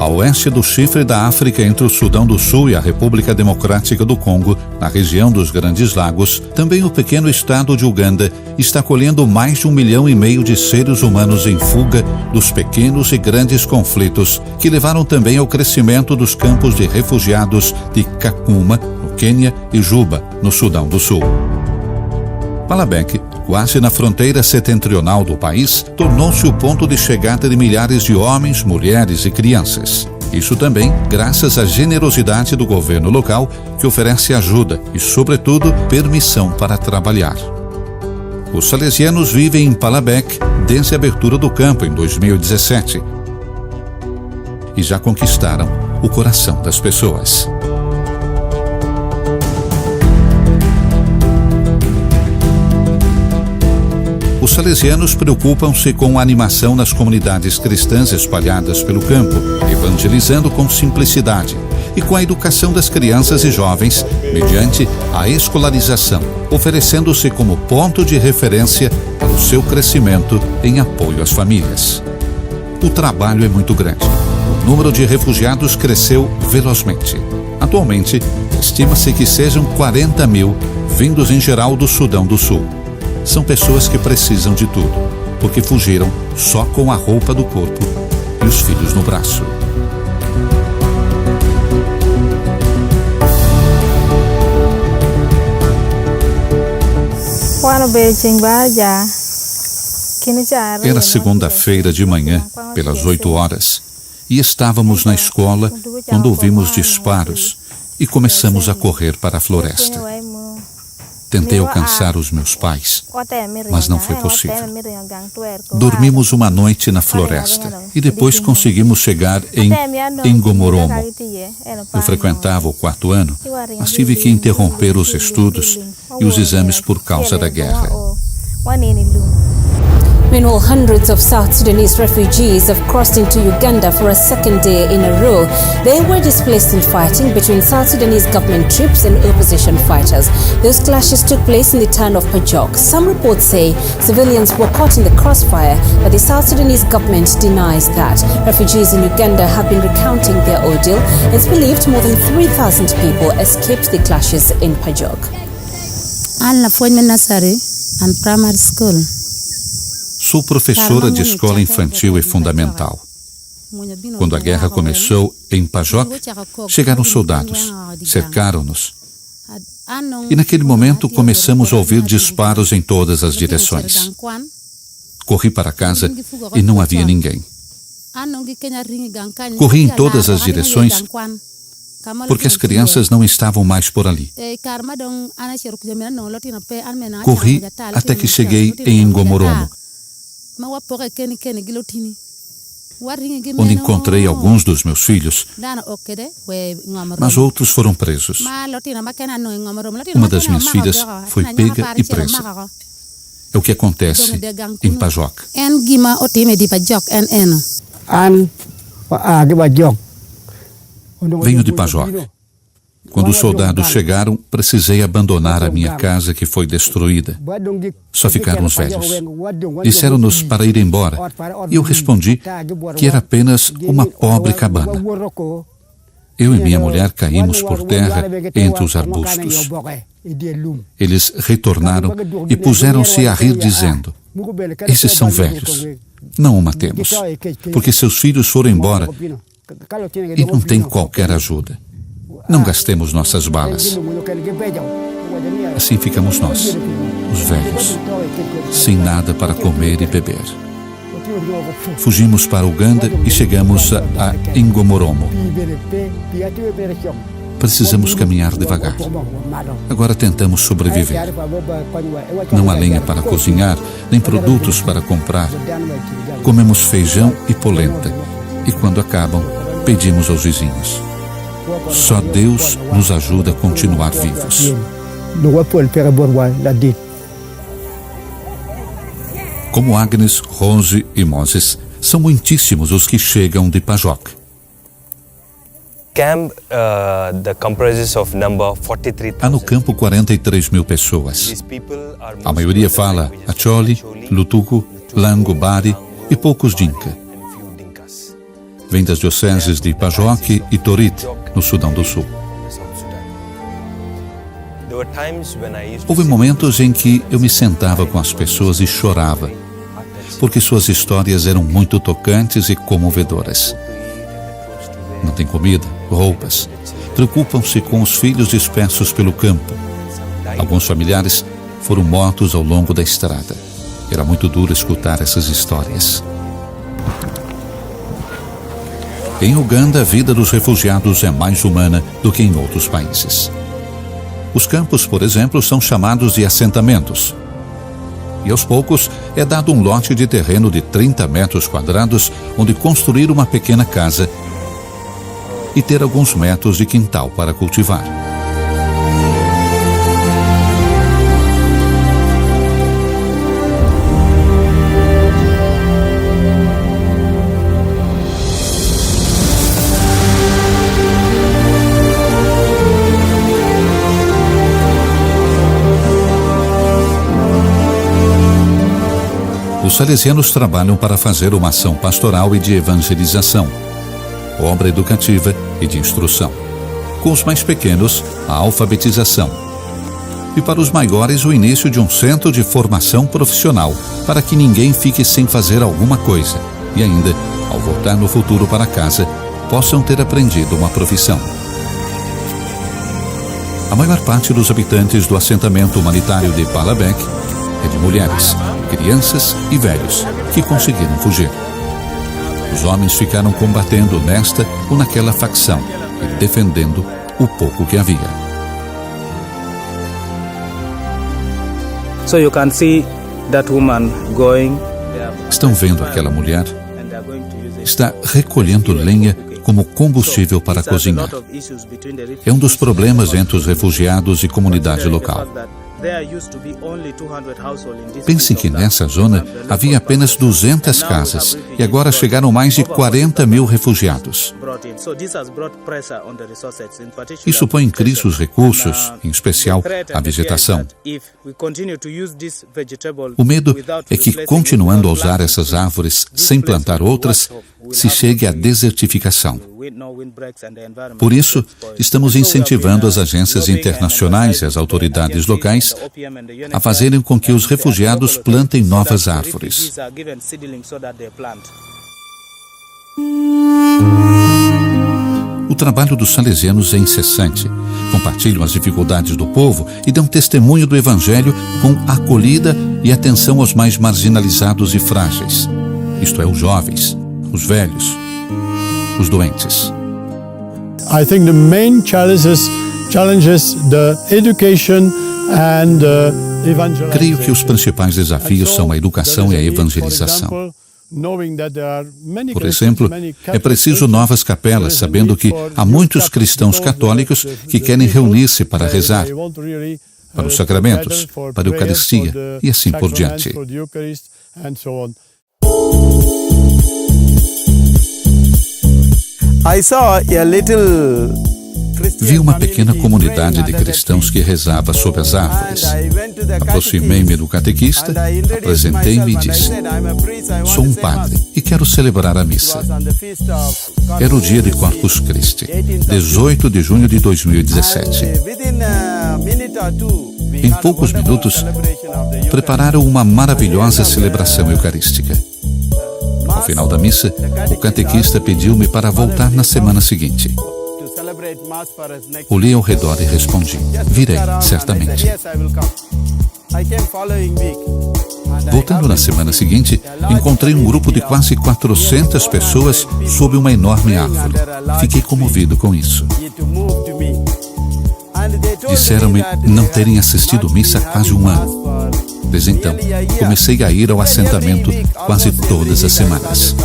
a oeste do chifre da África entre o Sudão do Sul e a República Democrática do Congo, na região dos Grandes Lagos, também o pequeno estado de Uganda está acolhendo mais de 1,5 milhão de seres humanos em fuga dos pequenos e grandes conflitos que levaram também ao crescimento dos campos de refugiados de Kakuma, no Quênia, e Juba, no Sudão do Sul. Malabek, quase na fronteira setentrional do país, tornou-se o ponto de chegada de milhares de homens, mulheres e crianças. Isso também graças à generosidade do governo local, que oferece ajuda e, sobretudo, permissão para trabalhar. Os salesianos vivem em Palabek desde a abertura do campo em 2017 e já conquistaram o coração das pessoas. Os salesianos preocupam-se com a animação nas comunidades cristãs espalhadas pelo campo, evangelizando com simplicidade e com a educação das crianças e jovens mediante a escolarização, oferecendo-se como ponto de referência para o seu crescimento em apoio às famílias. O trabalho é muito grande. O número de refugiados cresceu velozmente. Atualmente, estima-se que sejam 40 mil, vindos em geral do Sudão do Sul. São pessoas que precisam de tudo, porque fugiram só com a roupa do corpo e os filhos no braço. Era segunda-feira de manhã, pelas 8 horas, e estávamos na escola quando ouvimos disparos e começamos a correr para a floresta. Tentei alcançar os meus pais, mas não foi possível. Dormimos uma noite na floresta e depois conseguimos chegar em Ngomoromo. Eu frequentava o 4º ano, mas tive que interromper os estudos e os exames por causa da guerra. Meanwhile, hundreds of South Sudanese refugees have crossed into Uganda for a second day in a row. They were displaced in fighting between South Sudanese government troops and opposition fighters. Those clashes took place in the town of Pajok. Some reports say civilians were caught in the crossfire, but the South Sudanese government denies that. Refugees in Uganda have been recounting their ordeal. It's believed more than 3,000 people escaped the clashes in Pajok. Anna foi nursery and primary school. Sou professora de escola infantil e fundamental. Quando a guerra começou em Pajok, chegaram soldados, cercaram-nos. E naquele momento começamos a ouvir disparos em todas as direções. Corri para casa e não havia ninguém. Corri em todas as direções porque as crianças não estavam mais por ali. Corri até que cheguei em Ngomoromo, onde encontrei alguns dos meus filhos, mas outros foram presos. Uma das minhas filhas foi pega e presa. É o que acontece em Pajok. Venho de Pajok. Quando os soldados chegaram, precisei abandonar a minha casa que foi destruída. Só ficaram os velhos. Disseram-nos para ir embora e eu respondi que era apenas uma pobre cabana. Eu e minha mulher caímos por terra entre os arbustos. Eles retornaram e puseram-se a rir dizendo: "Esses são velhos. Não o matemos, porque seus filhos foram embora e não tem qualquer ajuda. Não gastemos nossas balas." Assim ficamos nós, os velhos, sem nada para comer e beber. Fugimos para Uganda e chegamos a Ngomoromo. Precisamos caminhar devagar. Agora tentamos sobreviver. Não há lenha para cozinhar, nem produtos para comprar. Comemos feijão e polenta. E quando acabam, pedimos aos vizinhos. Só Deus nos ajuda a continuar vivos. Como Agnes, Rose e Moses, são muitíssimos os que chegam de Pajok. Há no campo 43 mil pessoas. A maioria fala Acholi, Lutuku, Lango, Bari e poucos Dinka. vem das dioceses de Pajok e Torit, no Sudão do Sul. Houve momentos em que eu me sentava com as pessoas e chorava, porque suas histórias eram muito tocantes e comovedoras. Não tem comida, roupas, preocupam-se com os filhos dispersos pelo campo. Alguns familiares foram mortos ao longo da estrada. Era muito duro escutar essas histórias. Em Uganda, a vida dos refugiados é mais humana do que em outros países. Os campos, por exemplo, são chamados de assentamentos. E aos poucos é dado um lote de terreno de 30 metros quadrados onde construir uma pequena casa e ter alguns metros de quintal para cultivar. Os salesianos trabalham para fazer uma ação pastoral e de evangelização, obra educativa e de instrução. Com os mais pequenos, a alfabetização. E para os maiores, o início de um centro de formação profissional, para que ninguém fique sem fazer alguma coisa. E ainda, ao voltar no futuro para casa, possam ter aprendido uma profissão. A maior parte dos habitantes do assentamento humanitário de Balabek é de mulheres, crianças e velhos que conseguiram fugir. Os homens ficaram combatendo nesta ou naquela facção e defendendo o pouco que havia. So you can see that woman going. Estão vendo aquela mulher? Está recolhendo lenha como combustível para cozinhar. É um dos problemas entre os refugiados e comunidade local. Pensem que nessa zona havia apenas 200 casas e agora chegaram mais de 40 mil refugiados. Isso põe em crise os recursos, em especial a vegetação. O medo é que, continuando a usar essas árvores sem plantar outras, se chegue à desertificação. Por isso, estamos incentivando as agências internacionais e as autoridades locais a fazerem com que os refugiados plantem novas árvores. O trabalho dos salesianos é incessante. Compartilham as dificuldades do povo e dão testemunho do Evangelho com acolhida e atenção aos mais marginalizados e frágeis. Isto é, os jovens, os velhos, os doentes. I think the main challenges the education and evangelization. Creio que os principais desafios são a educação e a evangelização. Por exemplo, é preciso novas capelas, sabendo que há muitos cristãos católicos que querem reunir-se para rezar, para os sacramentos, para a Eucaristia e assim por diante. Vi uma pequena comunidade de cristãos que rezava sob as árvores. Aproximei-me do catequista, apresentei-me e disse: sou um padre e quero celebrar a missa. Era o dia de Corpus Christi, 18 de junho de 2017. Em poucos minutos, prepararam uma maravilhosa celebração eucarística. Ao final da missa, o catequista pediu-me para voltar na semana seguinte. Olhei ao redor e respondi: virei, certamente. Voltando na semana seguinte, encontrei um grupo de quase 400 pessoas sob uma enorme árvore. Fiquei comovido com isso. Disseram-me não terem assistido missa há quase um ano. Desde então, comecei a ir ao assentamento quase todas as semanas.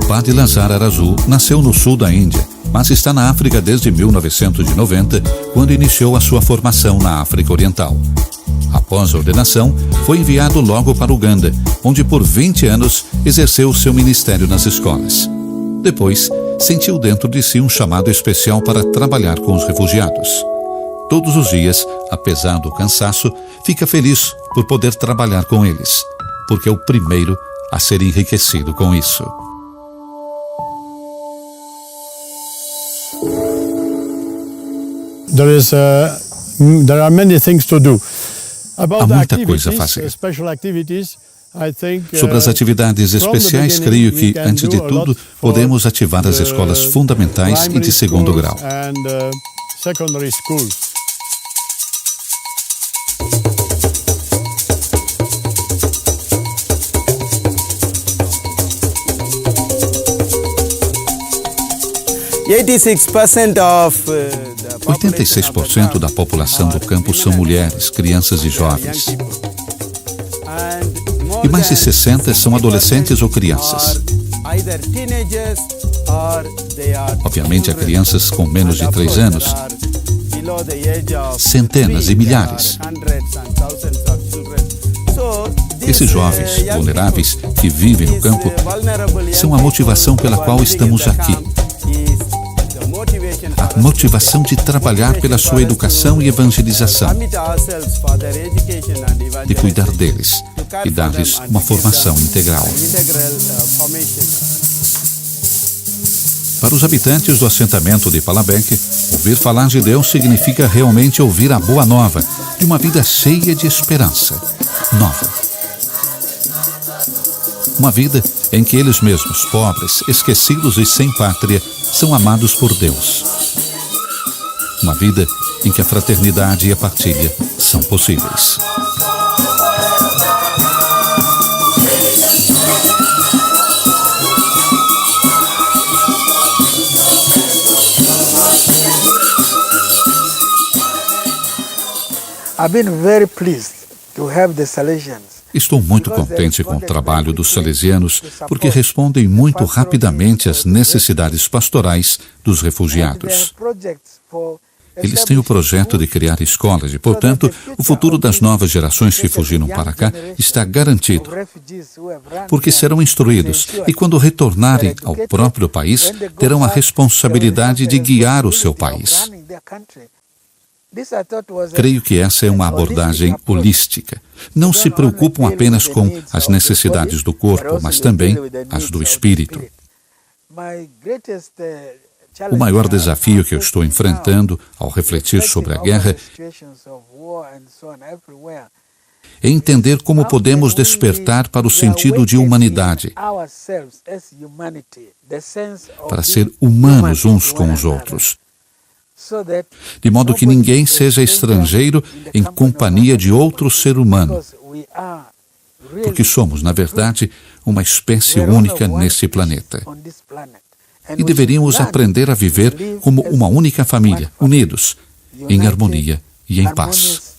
O padre Lazar Arazu nasceu no sul da Índia, mas está na África desde 1990, quando iniciou a sua formação na África Oriental. Após a ordenação, foi enviado logo para Uganda, onde por 20 anos exerceu seu ministério nas escolas. Depois, sentiu dentro de si um chamado especial para trabalhar com os refugiados. Todos os dias, apesar do cansaço, fica feliz por poder trabalhar com eles, porque é o primeiro a ser enriquecido com isso. There are many things to do. Há muita coisa a fazer. Sobre as atividades especiais, creio que, antes de tudo, podemos ativar as escolas fundamentais e de segundo grau. of 86% da população do campo são mulheres, crianças e jovens. E mais de 60% são adolescentes ou crianças. Obviamente, há crianças com menos de 3 anos. Centenas e milhares. Esses jovens vulneráveis que vivem no campo são a motivação pela qual estamos aqui. A motivação de trabalhar pela sua educação e evangelização, de cuidar deles e dar-lhes uma formação integral. Para os habitantes do assentamento de Palabek, ouvir falar de Deus significa realmente ouvir a boa nova de uma vida cheia de esperança nova. Uma vida em que eles mesmos, pobres, esquecidos e sem pátria, são amados por Deus. Uma vida em que a fraternidade e a partilha são possíveis. I've been very pleased to have the Salesians. Estou muito contente com o trabalho dos salesianos, porque respondem muito rapidamente às necessidades pastorais dos refugiados. Eles têm o projeto de criar escolas e, portanto, o futuro das novas gerações que fugiram para cá está garantido, porque serão instruídos e, quando retornarem ao próprio país, terão a responsabilidade de guiar o seu país. Creio que essa é uma abordagem holística. Não se preocupam apenas com as necessidades do corpo, mas também as do espírito. O maior desafio que eu estou enfrentando ao refletir sobre a guerra é entender como podemos despertar para o sentido de humanidade, para ser humanos uns com os outros, de modo que ninguém seja estrangeiro em companhia de outro ser humano, porque somos, na verdade, uma espécie única nesse planeta. E deveríamos aprender a viver como uma única família, unidos, em harmonia e em paz.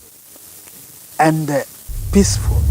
And peaceful.